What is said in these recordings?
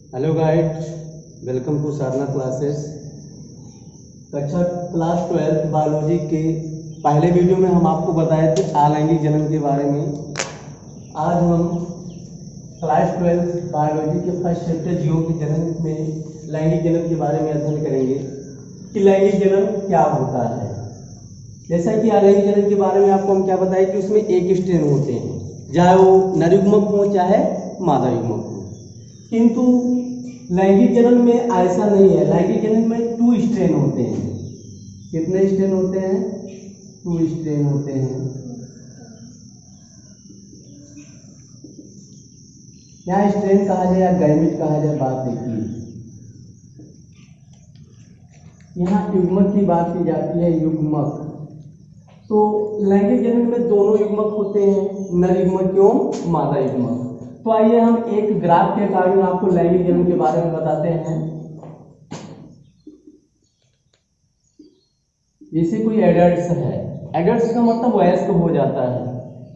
Hello guide, welcome to सारना classes. कक्षा class 12 biology के पहले वीडियो में हम आपको बताए थे अलैंगिक जनन के बारे में। आज हम क्लास 12 बायोलॉजी के फर्स्ट चैप्टर जीव के जनन में लैंगिक जनन के बारे में अध्ययन करेंगे कि लैंगिक जनन क्या होता है। जैसा कि अलैंगिक जनन के बारे में आपको हम क्या बताए कि उसमें एक स्ट्रेन होते हैं, चाहे वो नर युग्मक हो चाहे मादा युग्मक हो। किंतु लैंगिक जनन में ऐसा नहीं है। लैंगिक जनन में 2 स्ट्रेन होते हैं। कितने स्ट्रेन होते हैं? 2 स्ट्रेन होते हैं। यहाँ स्ट्रेन कहा जाए या गैमेट कहा जाए, बात देखिए। यहाँ युग्मक की बात की जाती है, युग्मक। तो लैंगिक जनन में दोनों युग्मक होते हैं, नर युग्मक एवं मादा युग्मक। तो आइए हम एक ग्राफ के अकॉर्डिंग आपको लैंगिक जनन के बारे में बताते हैं। जैसे कोई एडल्ट्स है, एडल्ट्स का मतलब वयस्क हो जाता है,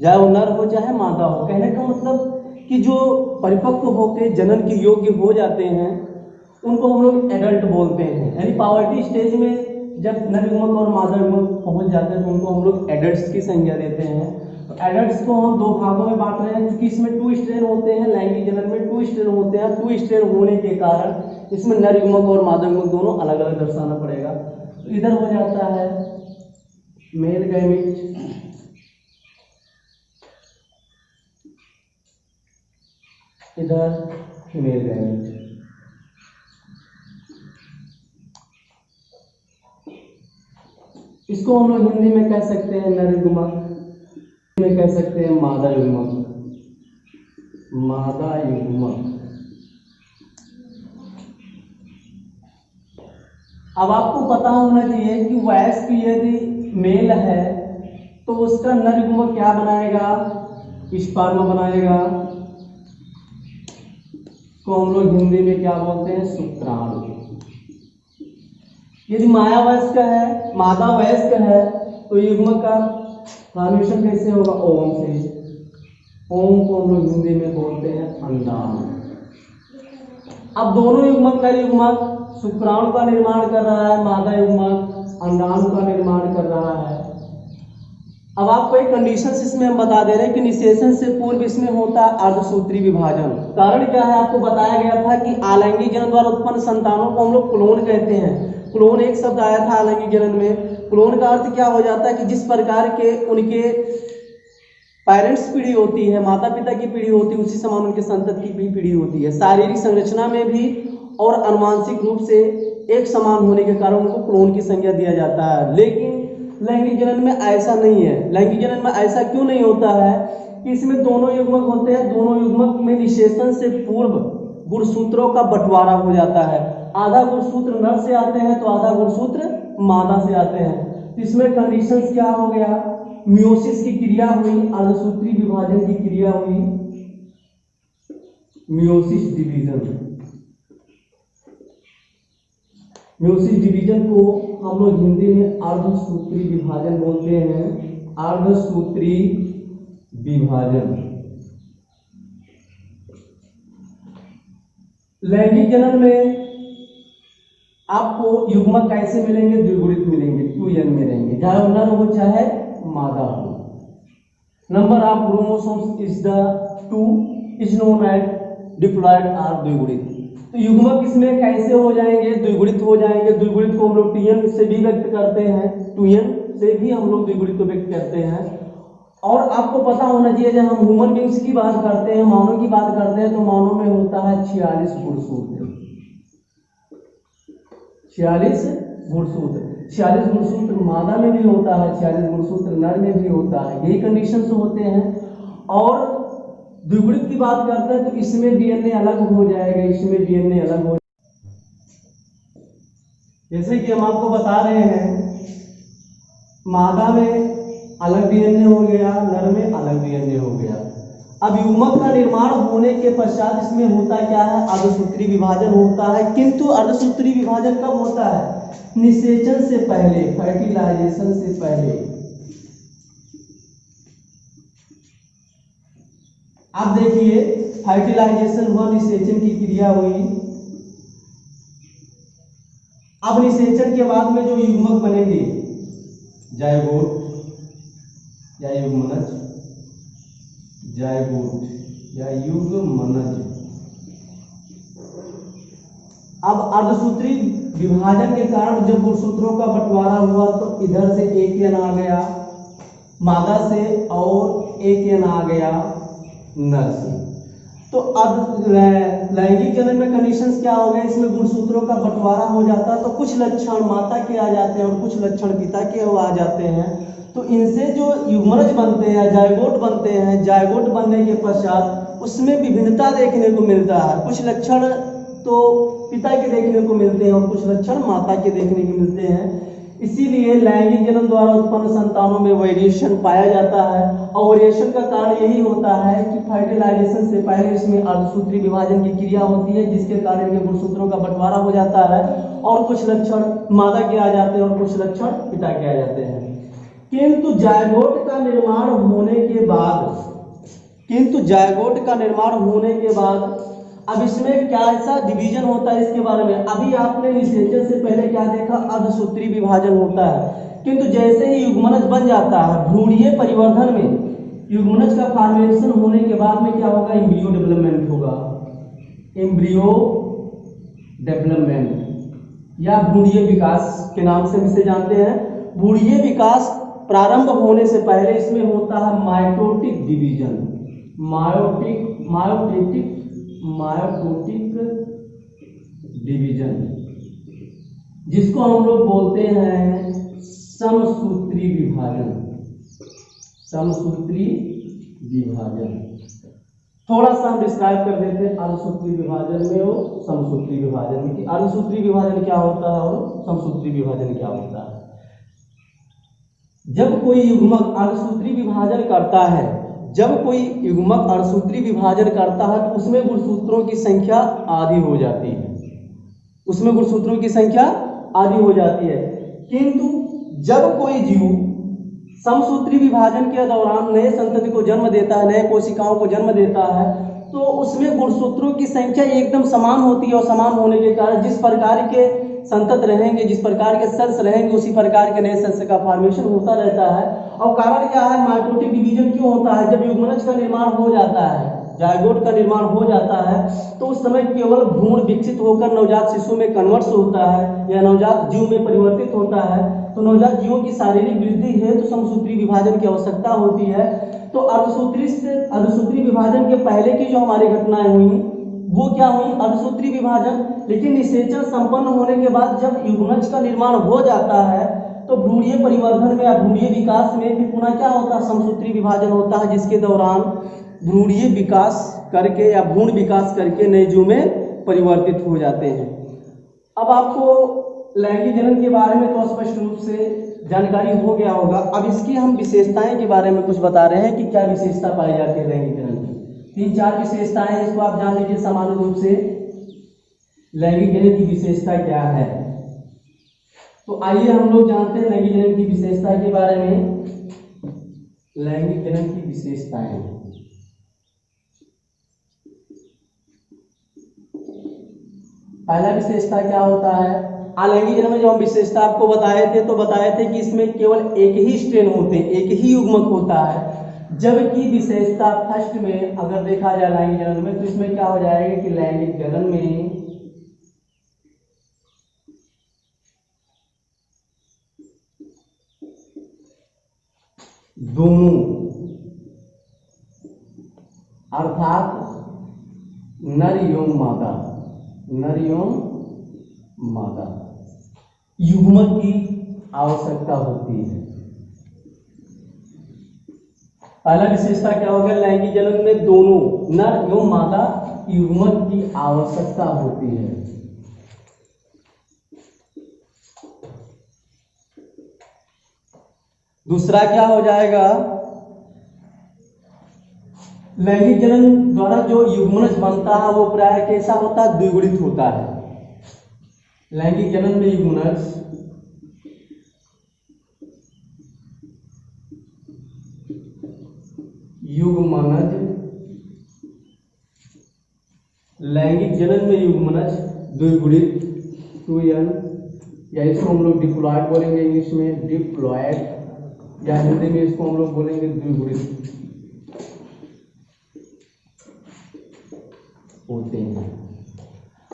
चाहे वो नर हो चाहे मादा हो। कहने का मतलब कि जो परिपक्व होकर जनन के योग्य हो जाते हैं उनको हम लोग एडल्ट बोलते हैं। यानी पावर्टी स्टेज में जब नर युग्मक और मादा युग्मक पहुंच जाते हैं तो उनको हम लोग एडल्ट्स की संज्ञा देते हैं। तो एडल्ट्स को हम 2 भागों में बांट रहे हैं, क्योंकि इसमें 2 स्ट्रेन होते हैं। लैंगिक जनन में 2 स्ट्रेन होते हैं। 2 स्ट्रेन होने के कारण इसमें नर युग्मक और मादा युग्मक दोनों अलग अलग दर्शाना पड़ेगा। तो इधर हो जाता है मेल गैमेट, इधर फीमेल गैमेट। इसको हम लोग हिंदी में कह सकते हैं नर युग्मक, में कह सकते हैं मादा युग्मक, मादा युग्मक। अब आपको पता होना चाहिए कि वयस्क यदि मेल है तो उसका नर युग्मक क्या बनाएगा? स्पर्म बनाएगा। तो हम लोग हिंदी में क्या बोलते हैं? शुक्राणु। यदि मादा वयस्क है तो युग्मक का फॉर्मेशन कैसे होगा? ओम से। ओम को हम लोग हिंदी में बोलते हैं अंडाणु। अब दोनों युग्मक, नर युग्मक शुक्राणु का निर्माण कर रहा है, मादा युग्मक अंडाणु का निर्माण कर रहा है। अब आपको एक कंडीशन इसमें हम बता दे रहे हैं कि निषेचन से पूर्व इसमें होता है अर्धसूत्री विभाजन। कारण क्या है? आपको बताया गया था कि अलैंगिक जनन द्वारा उत्पन्न संतानों को हम लोग क्लोन कहते हैं। क्लोन एक शब्द आया था अलैंगिक जनन में। क्लोन का अर्थ क्या हो जाता है कि जिस प्रकार के उनके पेरेंट्स पीढ़ी होती है, माता पिता की पीढ़ी होती है, उसी समान उनके संतति की भी पीढ़ी होती है। शारीरिक संरचना में भी और अनुवांशिक रूप से एक समान होने के कारण उनको क्लोन की संज्ञा दिया जाता है। लेकिन लैंगिक जनन में ऐसा नहीं है। लैंगिक जनन में ऐसा क्यों नहीं होता है कि इसमें दोनों युग्मक होते हैं। दोनों युग्मक में निषेचन से पूर्व गुणसूत्रों का बंटवारा हो जाता है। आधा गुणसूत्र नर से आते हैं तो आधा गुणसूत्र मादा से आते हैं। इसमें कंडीशंस क्या हो गया? मियोसिस की क्रिया हुई, अर्धसूत्री विभाजन की क्रिया हुई, मियोसिस डिवीजन। मियोसिस डिवीजन को हम लोग हिंदी में अर्धसूत्री विभाजन बोलते हैं। अर्धसूत्री विभाजन। लैंगिक जनन में आपको युग्मक कैसे मिलेंगे? द्विगुणित मिलेंगे, 2n में रहेंगे, चाहे नर हो चाहे मादा हो। Number of chromosomes is the 2 is known as diploid or द्विगुणित। तो युग्मक इसमें कैसे हो जाएंगे? द्विगुणित हो जाएंगे। द्विगुणित को हम लोग 2n से भी व्यक्त करते हैं, 2n से भी हम लोग द्विगुणित को व्यक्त करते हैं। और आपको पता होना चाहिए जब हम ह्यूमन बींग्स की बात करते हैं, मानव की बात करते हैं, तो मानव में होता है 46 गुणसूत्र। 46 गुणसूत्र। 46 गुणसूत्र मादा में भी होता है, 46 गुणसूत्र नर में भी होता है। यही कंडीशन होते हैं। और द्विगुणित की बात करते हैं तो इसमें डीएनए अलग हो जाएगा, इसमें डीएनए अलग हो। जैसे कि हम आपको बता रहे हैं, मादा में अलग डीएनए हो गया, नर में अलग डीएनए हो गया। अब युग्मक का निर्माण होने के पश्चात इसमें होता क्या है? अर्धसूत्री विभाजन होता है। किंतु अर्धसूत्री विभाजन कब होता है? निषेचन से पहले, फर्टिलाइजेशन से पहले। अब देखिए फर्टिलाइजेशन हुआ, निषेचन की क्रिया हुई। अब निषेचन के बाद में जो युग्मक बनेंगे जायगोट या युग्मनज, जायगोट या युग्मनज। अब अर्धसूत्री विभाजन के कारण जब गुणसूत्रों का बंटवारा हुआ तो इधर से एक एन आ गया मादा से और एक एन आ गया नर से। तो अब लैंगिक जनन में कंडीशंस क्या हो गए, इसमें गुणसूत्रों का बंटवारा हो जाता है तो कुछ लक्षण माता के आ जाते हैं और कुछ लक्षण पिता के आ जाते हैं। तो इनसे जो युग्मनज बनते हैं, जायगोट बनते हैं, जायगोट बनने के पश्चात उसमें विभिन्नता देखने को मिलता है। कुछ लक्षण तो पिता के देखने को मिलते हैं और कुछ लक्षण माता के देखने को मिलते हैं। इसीलिए लैंगिक जनन द्वारा उत्पन्न संतानों में वेरिएशन पाया जाता है और वेरिएशन का कारण यही होता है कि फर्टिलाइजेशन से पहले इसमें अर्धसूत्री विभाजन की क्रिया होती है, जिसके कारण इनके गुणसूत्रों का बंटवारा हो जाता है और कुछ लक्षण मादा के आ जाते हैं और कुछ लक्षण पिता के आ जाते हैं। किंतु जायगोट का निर्माण होने के बाद अब इसमें क्या ऐसा डिवीजन होता है इसके बारे में। अभी आपने निषेचन से पहले क्या देखा, अर्धसूत्री विभाजन होता है, किंतु जैसे ही युग्मनज बन जाता है भ्रूणीय परिवर्धन में, युग्मनज का फॉर्मेशन होने के बाद में क्या होगा, एम्ब्रियो डेवलपमेंट होगा। एम्ब्रियो डेवलपमेंट या भ्रूणीय विकास के नाम से हम इसे जानते हैं। भ्रूणीय विकास प्रारंभ होने से पहले इसमें होता है माइटोटिक डिवीजन, मायोटिक डिवीजन, जिसको हम लोग बोलते हैं समसूत्री विभाजन। थोड़ा सा हम डिस्क्राइब कर देते हैं अर्धसूत्री विभाजन में और समसूत्री विभाजन में कि अर्धसूत्री विभाजन क्या होता है और समसूत्री विभाजन क्या होता है। जब कोई युग्मक अर्धसूत्री विभाजन करता है तो उसमें गुणसूत्रों की संख्या आधी हो जाती है। किंतु जब कोई जीव समसूत्री विभाजन के दौरान नए संतति को जन्म देता है, नए कोशिकाओं को जन्म देता है, तो उसमें गुणसूत्रों की संख्या एकदम समान होती है और समान होने के कारण जिस प्रकार के संतत रहेंगे, जिस प्रकार के सेल्स रहेंगे, उसी प्रकार के नए सेल्स का फॉर्मेशन होता रहता है। और कारण क्या है, माइटोटिक डिवीजन क्यों होता है, जब युग्मनज का निर्माण हो जाता है, जायगोट का निर्माण हो जाता है, तो उस समय केवल भ्रूण विकसित होकर नवजात शिशु में कन्वर्ट होता है या नवजात जीव में परिवर्तित होता है। तो नवजात जीवों की शारीरिक वृद्धि है तो समसूत्री विभाजन की आवश्यकता होती है। तो अर्धसूत्री विभाजन के पहले की जो हमारी घटनाएं हुई वो क्या हुई, अर्धसूत्री विभाजन। लेकिन निषेचन संपन्न होने के बाद जब युग्मनज का निर्माण हो जाता है तो भ्रूणीय परिवर्धन में या भ्रूणीय विकास में भी पुनः क्या होता है, समसूत्री विभाजन होता है, जिसके दौरान भ्रूणीय विकास करके या भ्रूण विकास करके नए जीव में परिवर्तित हो जाते हैं। अब आपको लैंगिक जनन के बारे में तो स्पष्ट रूप से जानकारी हो गया होगा। अब इसकी हम विशेषताएं के बारे में कुछ बता रहे हैं कि क्या विशेषता पाई जाती है लैंगिक जनन की। 3-4 विशेषताएं हैं, इसको आप जान लीजिए सामान्य रूप से लैंगिक जनन की विशेषता क्या है। तो आइए हम लोग जानते हैं लैंगिक जनन की विशेषता के बारे में। लैंगिक जनन की विशेषताएं, पहला विशेषता क्या होता है, अलैंगिक जनन में जो हम विशेषता आपको बताए थे कि इसमें केवल एक ही स्ट्रेन होते हैं, एक ही युग्मक होता है। जबकि विशेषता फर्स्ट में अगर देखा जाए लैंगिक जनन में तो इसमें क्या हो जाएगा कि लैंगिक जनन में दोनों अर्थात नर एवं मादा युग्मक की आवश्यकता होती है। पहला विशेषता क्या होगा, लैंगिक जनन में दोनों नर एवं मादा युग्मक की आवश्यकता होती है। दूसरा क्या हो जाएगा, लैंगिक जनन द्वारा जो युग्मनज बनता है वो प्राय कैसा होता है, द्विगुणित होता है। लैंगिक जनन में युग्मनज लैंगिक जनन में युग्मनज द्विगुणित 2n, या इसको हम लोग डिप्लॉयड बोलेंगे इंग्लिश में डिप्लॉयड, या हिंदी में इसको हम लोग बोलेंगे द्विगुणित होते हैं।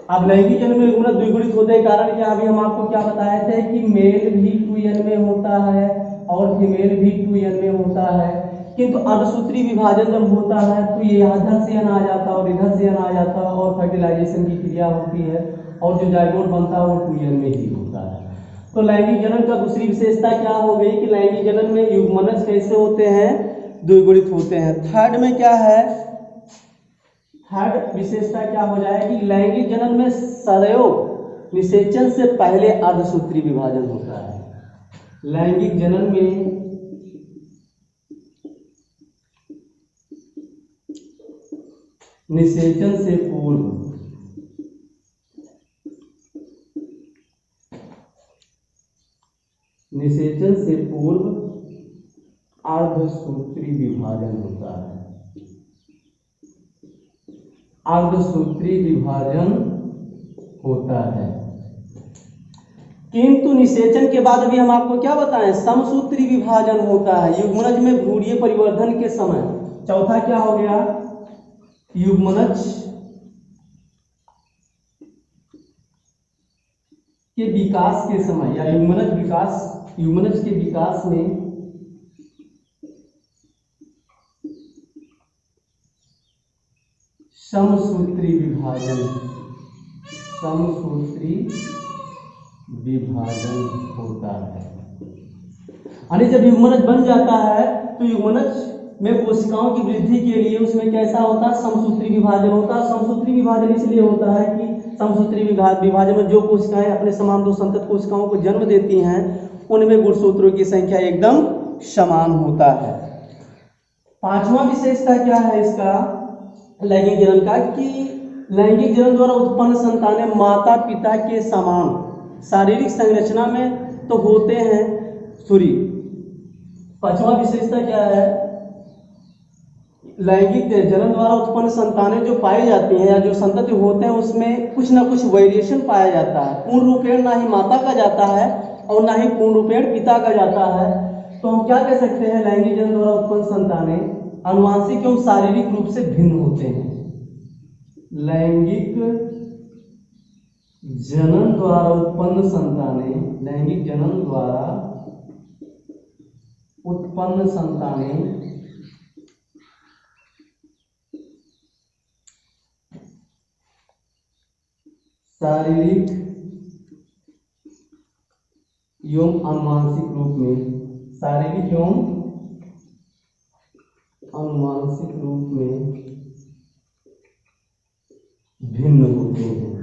अब लैंगिक जनन में युग्मनज द्विगुणित होते हैं कारण क्या, अभी हम आपको क्या बताए थे कि मेल भी 2n में होता है और फीमेल भी 2n में होता है, किंतु अर्धसूत्री विभाजन जब होता है तो ये इधर से n आ जाता है और इधर से n आ जाता है और फर्टिलाइजेशन की क्रिया होती है और जो जाइगोट बनता है वो 2n में ही होता है। तो लैंगिक जनन का दूसरी विशेषता क्या हो गई कि लैंगिक जनन में युग्मनज कैसे होते हैं, द्विगुणित होते हैं। थर्ड में क्या है, थर्ड विशेषता क्या हो जाएगी, लैंगिक जनन में सदैव निषेचन से पहले अर्धसूत्री विभाजन होता है। लैंगिक जनन में निषेचन से पूर्व अर्धसूत्री विभाजन होता है। अर्धसूत्री विभाजन होता है, किंतु निषेचन के बाद अभी हम आपको क्या बताएं, समसूत्री विभाजन होता है युग्मनज में भ्रूणीय परिवर्धन के समय। चौथा क्या हो गया, युग्मनज के विकास के समय या युग्मनज के विकास में समसूत्री विभाजन होता है। यानी जब युग्मनज बन जाता है तो युग्मनज में कोशिकाओं की वृद्धि के लिए उसमें कैसा होता है, समसूत्री विभाजन होता है। समसूत्री विभाजन इसलिए होता है कि समसूत्री विभाजन में जो कोशिकाएं अपने समान दो संतत कोशिकाओं को जन्म देती हैं उनमें गुणसूत्रों की संख्या एकदम समान होता है। पांचवा विशेषता क्या है इसका, लैंगिक जनन का, कि लैंगिक जनन द्वारा उत्पन्न संतानें माता पिता के समान शारीरिक संरचना में तो होते हैं। पांचवा विशेषता क्या है, लैंगिक जनन द्वारा उत्पन्न संतानें जो पाई जाती हैं या जो संतति होते हैं उसमें कुछ ना कुछ वेरिएशन पाया जाता है। पूर्ण रूपेण ना ही माता का जाता है और ना ही पूर्ण रूपेण पिता का जाता है। तो हम क्या कह सकते हैं, लैंगिक जनन द्वारा उत्पन्न संतानें आनुवांशिक एवं शारीरिक रूप से भिन्न होते हैं। लैंगिक जनन द्वारा उत्पन्न संतानें, लैंगिक जनन द्वारा उत्पन्न संतानें शारीरिक एवं आनुवांशिक रूप में भिन्न होते हैं।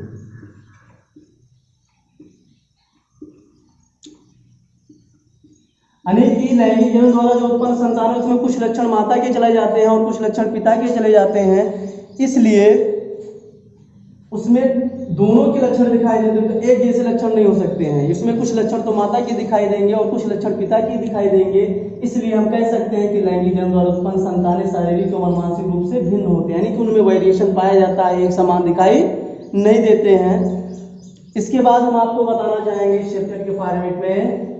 अनेक ही लैंगिक जनन द्वारा जो उत्पन्न संतान है उसमें कुछ लक्षण माता के चले जाते हैं और कुछ लक्षण पिता के चले जाते हैं, इसलिए उसमें दोनों के लक्षण दिखाई देते हैं। तो एक जैसे लक्षण नहीं हो सकते हैं, इसमें कुछ लक्षण तो माता के दिखाई देंगे और कुछ लक्षण पिता के दिखाई देंगे। इसलिए हम कह सकते हैं कि लैंगिक जनन द्वारा उत्पन्न संतानें शारीरिक और मानसिक रूप से भिन्न होते हैं, यानी कि उनमें वेरिएशन पाया जाता है, एक समान दिखाई नहीं देते हैं। इसके बाद हम आपको बताना चाहेंगे इस चैप्टर के फॉर्मेट में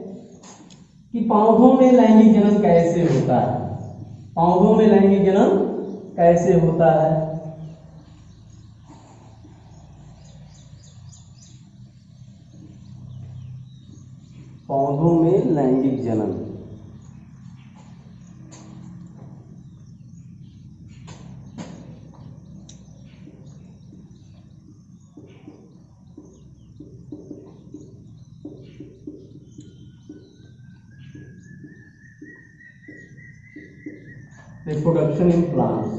कि पौधों में लैंगिक जनन कैसे होता है। पौधों में लैंगिक जनन कैसे होता है। पौधों में लैंगिक जनन, reproduction in plants।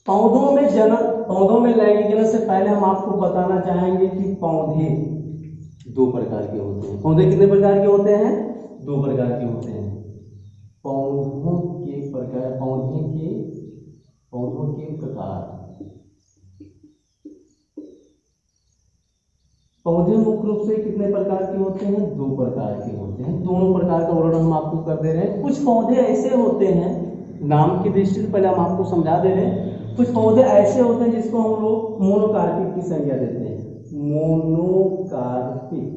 पौधों में लैंगिक जनन से पहले हम आपको बताना चाहेंगे कि पौधे दो प्रकार के होते हैं। पौधे कितने प्रकार के होते हैं, दो प्रकार के होते हैं। पौधों के प्रकार, पौधों के प्रकार। पौधे मुख्य रूप से दूसरे कितने प्रकार के होते हैं? 2 प्रकार के होते हैं। दोनों प्रकार का वर्णन हम आपको कर दे रहे हैं। कुछ पौधे ऐसे होते हैं, नाम की दृष्टि से पहले हम आपको समझा दे रहे हैं, कुछ पौधे ऐसे होते हैं जिसको हम लोग मोनोकार्पिक की संज्ञा देते हैं। मोनोकार्पिक,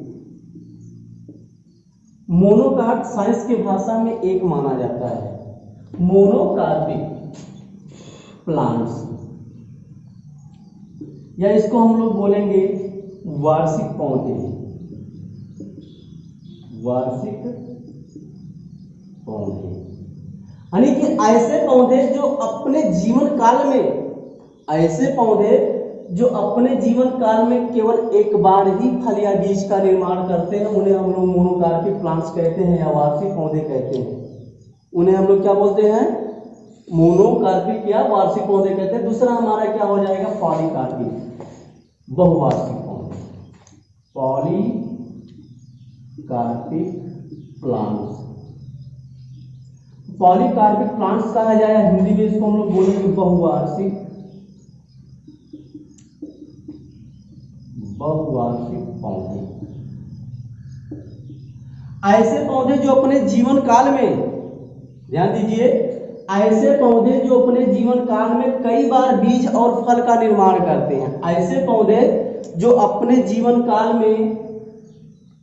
मोनोकार्प साइंस की भाषा में एक माना जाता है। मोनोकार्पिक प्लांट्स, या इसको हम लोग बोलेंगे वार्षिक पौधे। वार्षिक पौधे यानी कि ऐसे पौधे जो अपने जीवन काल में, ऐसे पौधे जो अपने जीवन काल में केवल एक बार ही फल या बीज का निर्माण करते हैं, उन्हें हम लोग मोनोकार्पिक प्लांट्स कहते हैं या वार्षिक पौधे कहते हैं। उन्हें हम लोग क्या बोलते हैं? मोनोकार्पिक या वार्षिक पौधे कहते हैं। दूसरा हमारा क्या हो जाएगा? पॉलीकार्पिक, बहुवार्षिक पौधे। पॉलीकार्पिक प्लांट्स, पॉलीकार्पिक प्लांट्स कहा जाए, हिंदी में इसको हम लोग बोलेंगे बहुवार्षिक, बहुवार्षिक पौधे। ऐसे पौधे जो अपने जीवन काल में, ध्यान दीजिए, ऐसे पौधे जो अपने जीवन काल में कई बार बीज और फल का निर्माण करते हैं। ऐसे पौधे जो अपने जीवन काल में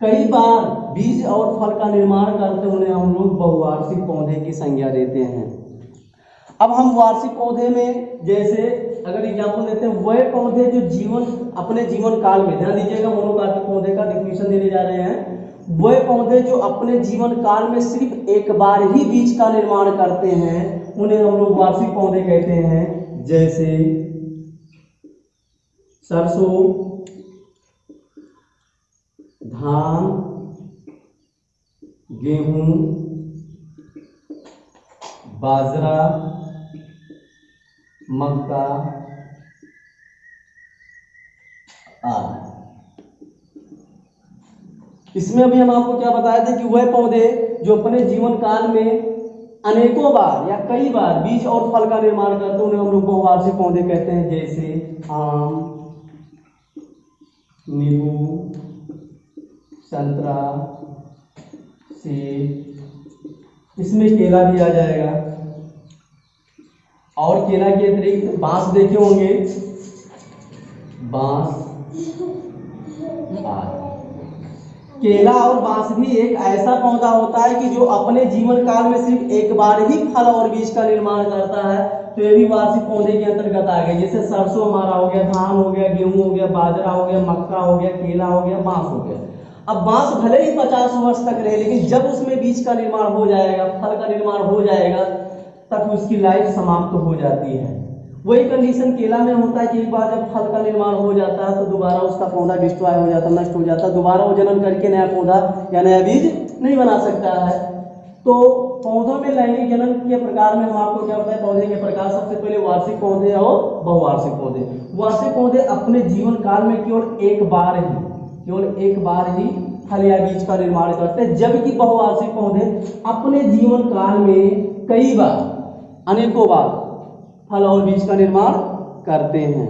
कई बार बीज और फल का निर्माण करते हैं, उन्हें हम लोग बहुवार्षिक पौधे की संज्ञा देते हैं। अब हम वार्षिक पौधे में, जैसे अगर एग्जाम्पल देते हैं, वह पौधे जो जीवन अपने जीवन काल में, ध्यान दीजिएगा, मोनोकार्पिक पौधे का डेफिनेशन देने जा रहे हैं। वह पौधे जो अपने जीवन काल में सिर्फ एक बार ही बीज का निर्माण करते हैं, उन्हें हम लोग वार्षिक पौधे कहते हैं। जैसे सरसों, धान, गेहूं, बाजरा, मक्का आदि। इसमें अभी हम आपको क्या बताए थे कि वह पौधे जो अपने जीवन काल में अनेकों बार या कई बार बीज और फल का निर्माण करते हैं, उन्हें हम लोग बहुवार्षिक पौधे कहते हैं। जैसे आम, नींबू, संतरा, सेब, इसमें केला भी आ जाएगा। और केला के अतिरिक्त बांस देखे होंगे, बांस आदि। केला और बांस भी एक ऐसा पौधा होता है कि जो अपने जीवन काल में सिर्फ एक बार ही फल और बीज का निर्माण करता है, तो ये भी वार्षिक पौधे के अंतर्गत आ गए। जैसे सरसों हमारा हो गया, धान हो गया, गेहूं हो गया, बाजरा हो गया, मक्का हो गया, केला हो गया, बांस हो गया। अब बांस भले ही 50 वर्ष तक रहे, लेकिन जब उसमें बीज का निर्माण हो जाएगा, फल का निर्माण हो जाएगा, तब उसकी लाइफ समाप्त हो जाती है। वही कंडीशन केला में होता है कि एक बार जब फल का निर्माण हो जाता है, तो दोबारा उसका पौधा डिस्ट्रॉय हो जाता है, नष्ट हो जाता है, दोबारा वो जनन करके नया पौधा या नया बीज नहीं बना सकता है। तो पौधों में लैंगिक जनन के प्रकार में हम आपको क्या बताएं? पौधे के प्रकार, सबसे पहले वार्षिक पौधे और बहुवार्षिक पौधे। वार्षिक पौधे अपने जीवन काल में केवल एक बार ही फल या बीज का निर्माण करते हैं, जबकि बहुवार्षिक पौधे अपने जीवन काल में कई बार, अनेकों बार फल और बीज का निर्माण करते हैं।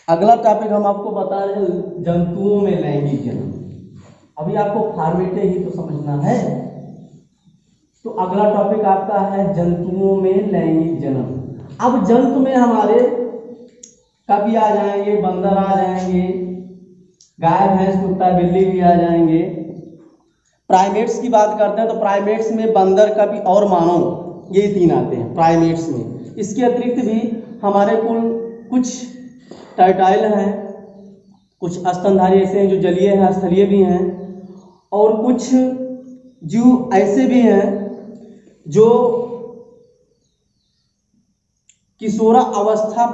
अगला टॉपिक हम आपको बता रहे हैं जंतुओं में लैंगिक जनन। अभी आपको फॉर्मेटे ही तो समझना है, तो अगला टॉपिक आपका है जंतुओं में लैंगिक जनन। अब जंतु में हमारे कभी आ जाएंगे, बंदर आ जाएंगे, गाय, भैंस, कुत्ता, बिल्ली भी आ जाएंगे। प्राइमेट्स की बात करते हैं तो प्राइमेट्स में बंदर, कभी और मानव, ये 3 आते हैं प्राइमेट्स में। इसके अतिरिक्त भी हमारे कुल कुछ टर्टाइल हैं, कुछ स्तनधारी ऐसे हैं जो जलीय हैं, स्थलीय भी हैं, और कुछ जीव ऐसे भी हैं जो किशोरा अवस्था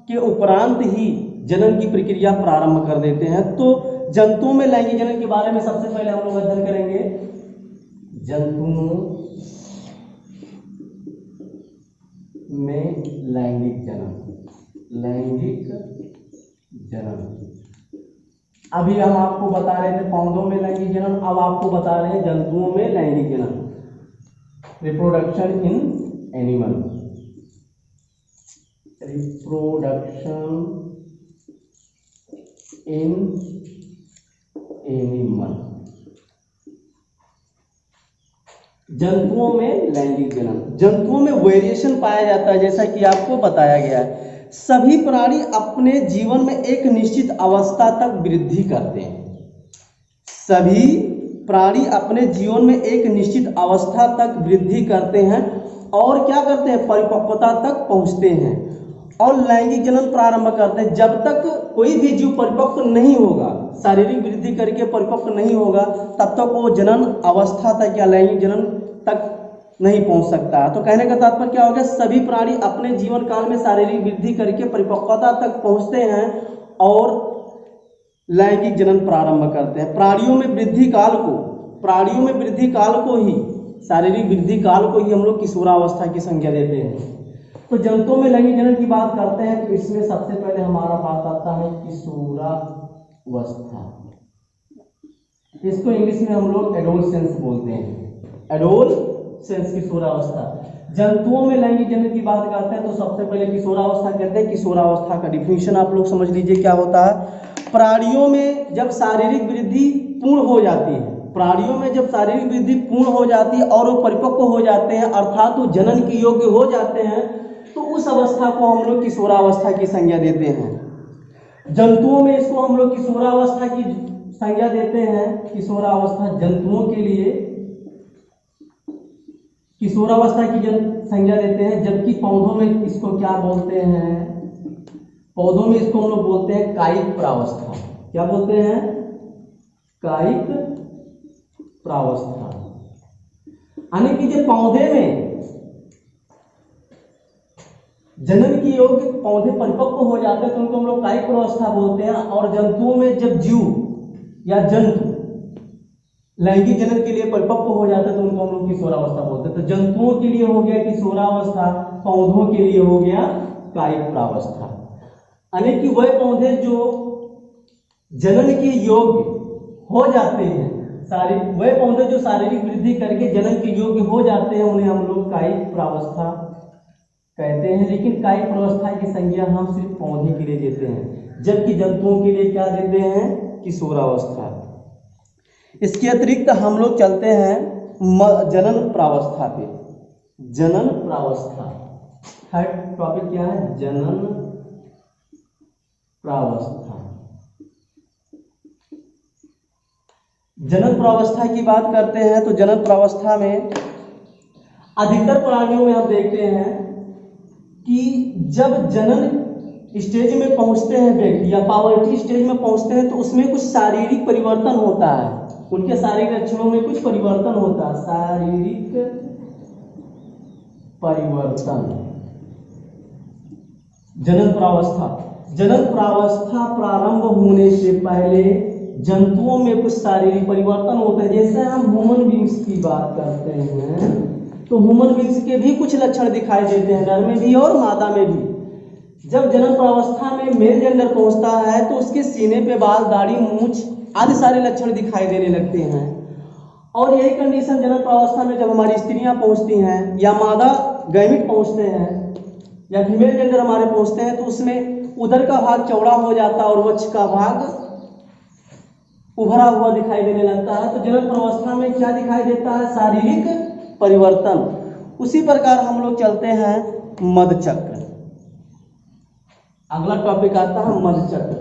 के उपरांत ही जनन की प्रक्रिया प्रारंभ कर देते हैं। तो जंतुओं में लैंगिक जनन के बारे में सबसे पहले हम लोग अध्ययन करेंगे। जंतुओं में लैंगिक जनन। अभी हम आपको बता रहे थे पौधों में लैंगिक जनन, अब आपको बता रहे हैं जंतुओं में लैंगिक जनन। Reproduction in animal, reproduction in animal. जंतुओं में लैंगिक जनन, जंतुओं में वेरिएशन पाया जाता है, जैसा कि आपको बताया गया है। सभी प्राणी अपने जीवन में एक निश्चित अवस्था तक वृद्धि करते हैं। सभी प्राणी अपने जीवन में एक निश्चित अवस्था तक वृद्धि करते हैं और क्या करते हैं, परिपक्वता तक पहुंचते हैं और लैंगिक जनन प्रारंभ करते हैं। जब तक कोई भी जीव परिपक्व नहीं होगा, शारीरिक वृद्धि करके परिपक्व नहीं होगा, तब तक वो जनन अवस्था तक या लैंगिक जनन तक नहीं पहुंच सकता। तो कहने का तात्पर्य क्या हो गया, सभी प्राणी अपने जीवन काल में शारीरिक वृद्धि करके परिपक्वता तक पहुंचते हैं और लैंगिक जनन प्रारंभ करते हैं। प्राणियों में वृद्धि काल को ही, शारीरिक वृद्धि काल को ही हम लोग किशोरावस्था की संज्ञा देते हैं। तो जंतुओं में लैंगिक जनन की बात करते हैं तो इसमें सबसे पहले हमारा बात आता है किशोरावस्था। इसको इंग्लिश में हम लोग एडोलसेंस बोलते हैं, एडोलसेंस, किशोरावस्था। जंतुओं में लैंगिक जनन की बात करते हैं तो सबसे पहले किशोरावस्था कहते हैं। किशोरावस्था का डिफिनीशन आप लोग समझ लीजिए क्या होता है। प्राणियों में जब शारीरिक वृद्धि पूर्ण हो जाती है, प्राणियों में जब शारीरिक वृद्धि पूर्ण हो जाती है और वो परिपक्व हो जाते हैं, अर्थात वो जनन के योग्य हो जाते हैं, तो उस अवस्था को हम लोग किशोरावस्था की संज्ञा देते हैं। जंतुओं में इसको हम लोग किशोरावस्था की संज्ञा देते हैं। किशोरावस्था जंतुओं के लिए किशोरावस्था की संज्ञा देते हैं, जबकि पौधों में इसको क्या बोलते हैं, पौधों में इसको हम लोग बोलते हैं कायिक प्रावस्था। क्या बोलते हैं, कायिक प्रावस्था। यानी कि जब पौधे में जनन की योग्य पौधे परिपक्व हो जाते हैं तो उनको हम लोग कायिक प्रावस्था बोलते हैं। और जंतुओं में जब जीव या जंतु लैंगिक जनन के लिए परिपक्व हो जाते हैं तो उनको हम लोग किशोरावस्था बोलते हैं। तो जंतुओं के लिए हो गया किशोरावस्था, पौधों के लिए हो गया कायिक प्रावस्था। यानी कि वह पौधे जो जनन के योग्य हो जाते हैं, वह पौधे जो शारीरिक वृद्धि करके जनन के योग्य हो जाते हैं, उन्हें हम लोग कायिक प्रावस्था कहते हैं। लेकिन कायिक प्रावस्था की संज्ञा हम सिर्फ पौधे के लिए देते हैं, जबकि जंतुओं के लिए क्या देते हैं, किशोरावस्था। इसके अतिरिक्त हम लोग चलते हैं जनन प्रावस्था पे। जनन प्रावस्था, थर्ड टॉपिक क्या है, जनन प्रावस्था। जनन प्रावस्था की बात करते हैं तो जनन प्रावस्था में अधिकतर प्राणियों में हम देखते हैं कि जब जनन स्टेज में पहुंचते हैं व्यक्ति या पावर्टी स्टेज में पहुंचते हैं तो उसमें कुछ शारीरिक परिवर्तन होता है, उनके शारीरिक लक्षणों में कुछ परिवर्तन होता है, शारीरिक परिवर्तन। जनन प्रावस्था, जनन प्रावस्था प्रारंभ होने से पहले जंतुओं में कुछ शारीरिक परिवर्तन होते हैं। जैसे हम ह्यूमन बींग्स की बात करते हैं तो ह्यूमन बींग्स के भी कुछ लक्षण दिखाई देते हैं, नर में भी और मादा में भी। जब जनन प्रावस्था में मेल जेंडर पहुंचता है तो उसके सीने पे बाल, दाढ़ी, मूंछ आदि सारे लक्षण दिखाई देने लगते हैं। और यही कंडीशन जनन प्रावस्था में जब हमारी स्त्रियां पहुंचती हैं या मादा गैमिट पहुंचते हैं या फीमेल जेंडर हमारे पहुंचते हैं तो उसमें उदर का भाग चौड़ा हो जाता है और वक्ष का भाग उभरा हुआ दिखाई देने लगता है। तो जनन प्रावस्था में क्या दिखाई देता है, शारीरिक परिवर्तन। उसी प्रकार हम लोग चलते हैं मधचक्र। अगला टॉपिक आता है मधचक्र।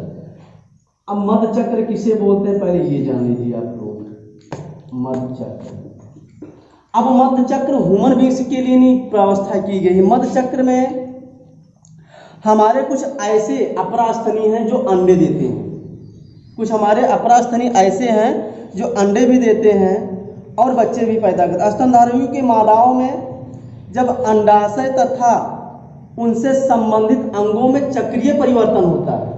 अब मधचक्र किसे बोलते हैं पहले ये जान लीजिए आप लोग। मधचक्र, अब मधचक्र ह्यूमन बींग्स के लिए नहीं प्रावस्था की गई है। मधचक्र में हमारे कुछ ऐसे अपरास्थनी हैं जो अंडे देते हैं, कुछ हमारे अपरास्थनी ऐसे हैं जो अंडे भी देते हैं और बच्चे भी पैदा करते हैं। स्तनधारियों की मादाओं में जब अंडाशय तथा उनसे संबंधित अंगों में चक्रीय परिवर्तन होता है।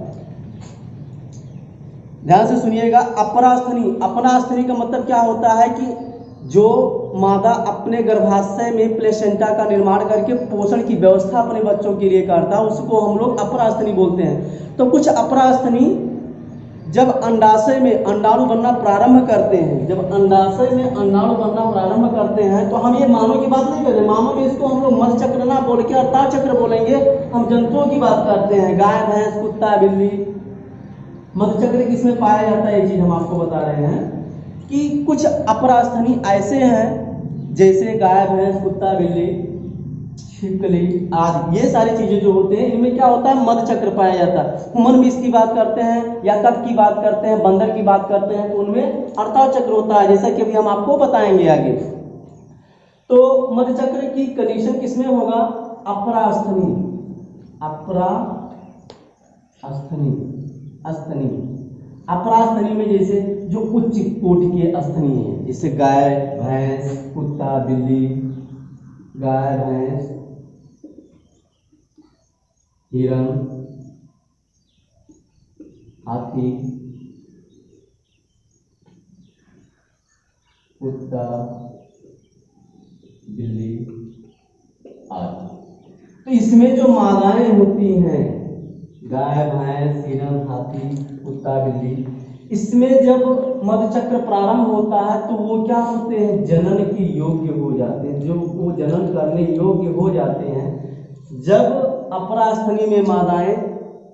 ध्यान से सुनिएगा, अपरास्थनी, अपनास्थनी का मतलब क्या होता है कि जो मादा अपने गर्भाशय में प्लेसेंटा का निर्माण करके पोषण की व्यवस्था अपने बच्चों के लिए करता है, उसको हम लोग अपरास्थनी बोलते हैं। तो कुछ अपरास्थनी जब अंडाशय में अंडाणु बनना प्रारंभ करते हैं, जब अंडाशय में अंडाणु बनना प्रारंभ करते हैं तो हम ये मानव की बात नहीं कर रहे, मानव में इसको हम लोग मधचक्र ना बोल के अवतार चक्र बोलेंगे। हम जंतुओं की बात करते हैं, गाय, भैंस, कुत्ता, बिल्ली, मधुचक्र किसमें पाया जाता है, ये चीज हम आपको बता रहे हैं कि कुछ अपरास्थनी ऐसे हैं जैसे गाय, भैंस, कुत्ता, बिल्ली, छिपकली आदि, ये सारी चीजें जो होते हैं इनमें क्या होता है, मधुचक्र पाया जाता है। हुमन बीस की बात करते हैं या कप की बात करते हैं, बंदर की बात करते हैं, तो उनमें अर्ताव चक्र होता है, जैसा कि अभी हम आपको बताएंगे आगे। तो मधुचक्र की कंडीशन किसमें होगा, अपरास्थनी, अस्थनी, अपरास्थनी में जैसे जो उच्च कोटि के अस्थनी है, जैसे गाय, भैंस, कुत्ता, बिल्ली, गाय, भैंस, हिरण, हाथी, कुत्ता, बिल्ली आदि। तो इसमें जो मादाएं होती हैं, गाय, भैंस, हिरण, हाथी, कुत्ता, बिल्ली, इसमें जब मधुचक्र प्रारंभ होता है तो वो क्या होते हैं, जनन के योग्य हो जाते हैं, जो वो जनन करने योग्य हो जाते हैं। जब अपरास्थनी में मादाएं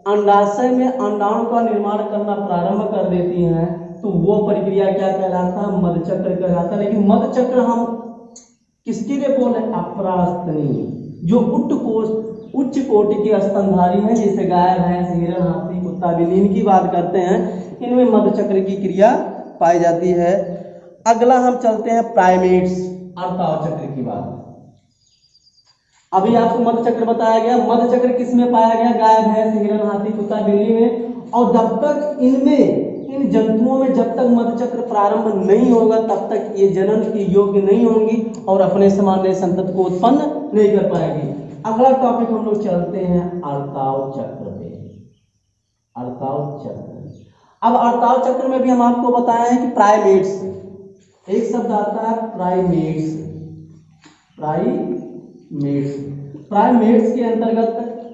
अंडाशय में अंडाणु का निर्माण करना प्रारंभ कर देती हैं तो वो प्रक्रिया क्या कहलाता है, मधुचक्र कहलाता है। लेकिन मधुचक्र हम किसके लिए बोल रहे हैं, अपरास्थनी, जो उच्च कोटि के स्तनधारी हैं, जैसे गाय, भैंस, हिरण, हाथी, कुत्ता, बिल्ली, इनकी बात करते हैं, इनमें मधुचक्र की क्रिया पाई जाती है। अगला हम चलते हैं प्राइमेट्स, अर्ताव चक्र की बात। अभी आपको मधुचक्र बताया गया, मधुचक्र किसमें पाया गया, गाय, भैंस, हिरण, हाथी, कुत्ता, बिल्ली में। और जब तक इन जंतुओं में जब तक मधुचक्र प्रारंभ नहीं होगा तब तक ये जनन के योग्य नहीं होंगी और अपने समान नए संतति को उत्पन्न नहीं कर पाएगी। अगला टॉपिक हम लोग चलते हैं अर्ताव चक्र पे। अर्ताव चक्र, अब अर्ताव चक्र में भी हम आपको बताया है कि प्राइमेट्स, एक शब्द आता है प्राइमेट्स, प्राइमेट्स के अंतर्गत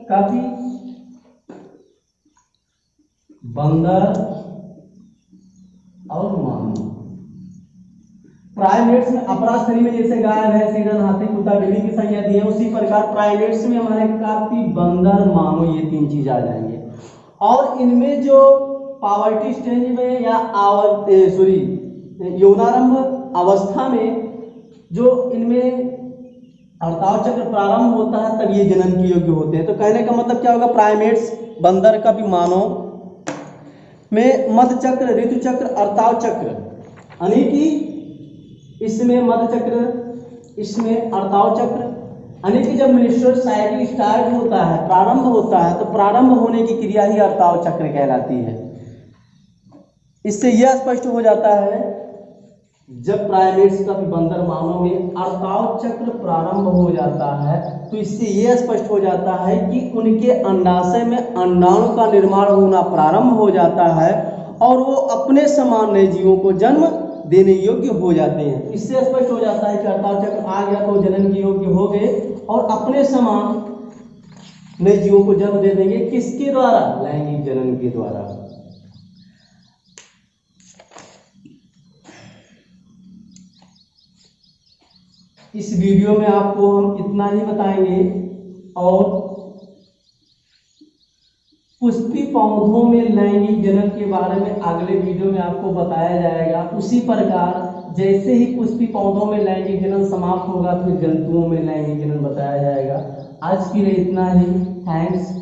काफी बंदर और मानव। प्राइमेट्स में अपरास्थनी में जैसे गाय, भैंस, हिरण, हाथी, कुत्ता, बिल्ली की संज्ञा दी है, उसी प्रकार प्राइमेट्स में हमारे काफी बंदर, मानव, ये तीन चीज आ जाएंगे। और इनमें जो पावर्टी स्टेज में या यौनारंभ अवस्था में जो इनमें अर्ताव चक्र प्रारंभ होता है तब ये जनन के योग्य होते हैं। तो कहने का मतलब क्या होगा, प्राइमेट्स, बंदर का भी मानव में मधुचक्र, ऋतुचक्र, अर्ताव चक्र, यानी कि इसमें मधुचक्र, इसमें अर्ताव चक्र, यानी कि जब मेंस्ट्रुअल साइकिल स्टार्ट होता है, प्रारंभ होता है, तो प्रारंभ होने की क्रिया ही अर्ताव चक्र कहलाती है। इससे यह स्पष्ट हो जाता है जब प्राइमेट्स का भी बंदर मानव में अर्ताव चक्र प्रारंभ हो जाता है तो इससे यह स्पष्ट हो जाता है कि उनके अंडाशय में अंडाणु का निर्माण होना प्रारंभ हो जाता है और वो अपने समान नए जीवों को जन्म देने योग्य हो जाते हैं। इससे स्पष्ट हो जाता है कि अर्ताव चक्र आ गया तो जनन के योग्य हो गए और अपने समान नए जीवों को जन्म दे देंगे। किसके द्वारा, लैंगिक जनन के द्वारा। इस वीडियो में आपको हम इतना ही बताएंगे और पुष्पी पौधों में लैंगिक जनन के बारे में अगले वीडियो में आपको बताया जाएगा। उसी प्रकार जैसे ही पुष्पी पौधों में लैंगिक जनन समाप्त होगा फिर जंतुओं में लैंगिक जनन बताया जाएगा। आज के लिए इतना ही। थैंक्स।